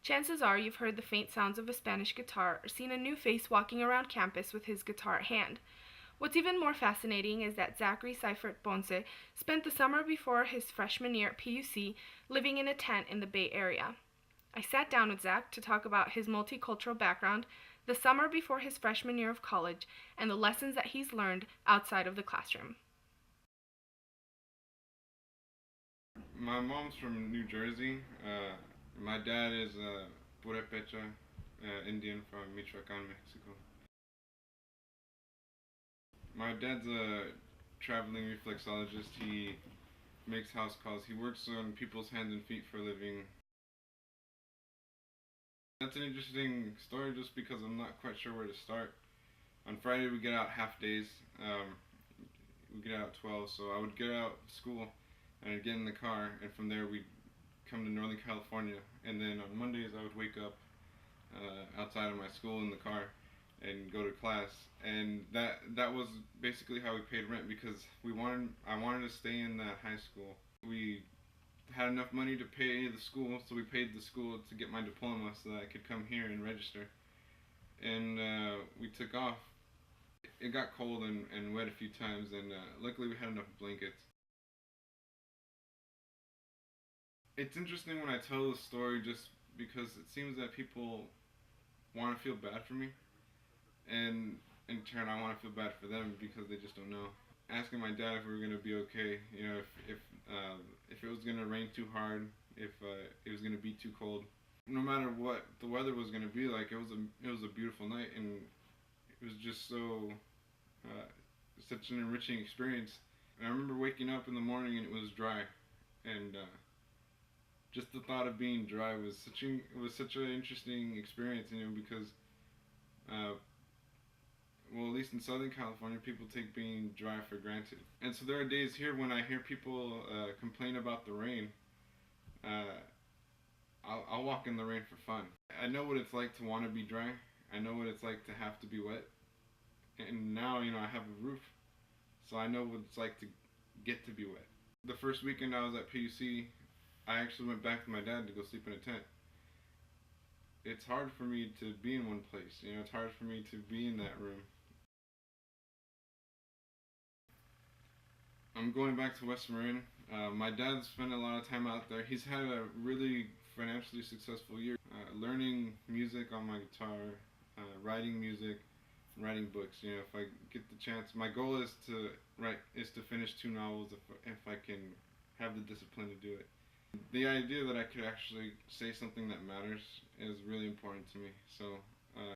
Chances are you've heard the faint sounds of a Spanish guitar or seen a new face walking around campus with his guitar at hand. What's even more fascinating is that Zachary Seifert Ponce spent the summer before his freshman year at PUC living in a tent in the Bay Area. I sat down with Zach to talk about his multicultural background, the summer before his freshman year of college, and the lessons that he's learned outside of the classroom. My mom's from New Jersey. My dad is Purepecha, Indian from Michoacan, Mexico. My dad's a traveling reflexologist. He makes house calls. He works on people's hands and feet for a living. That's an interesting story just because I'm not quite sure where to start. On Friday we get out half days. We get out at 12, so I would get out of school and I'd get in the car, and from there we'd come to Northern California. And then on Mondays I would wake up outside of my school in the car and go to class. And that was basically how we paid rent because I wanted to stay in that high school. We had enough money to pay the school, so we paid the school to get my diploma so that I could come here and register. And we took off. It got cold and wet a few times, and luckily we had enough blankets. It's interesting when I tell the story just because it seems that people want to feel bad for me, and in turn I want to feel bad for them because they just don't know. Asking my dad if we were gonna be okay, if it was gonna rain too hard, if it was gonna be too cold. No matter what the weather was gonna be like, it was a beautiful night, and it was just uh, such an enriching experience. And I remember waking up in the morning and it was dry, and just the thought of being dry was such an interesting experience, because uh, well, at least in Southern California, people take being dry for granted. And so there are days here when I hear people complain about the rain. Uh, I'll walk in the rain for fun. I know what it's like to want to be dry. I know what it's like to have to be wet. And now, I have a roof, so I know what it's like to get to be wet. The first weekend I was at PUC, I actually went back with my dad to go sleep in a tent. It's hard for me to be in one place. It's hard for me to be in that room. I'm going back to West Marin. My dad spent a lot of time out there. He's had a really financially successful year, learning music on my guitar, writing music, writing books. If I get the chance, my goal is to finish 2 novels if I can have the discipline to do it. The idea that I could actually say something that matters is really important to me. So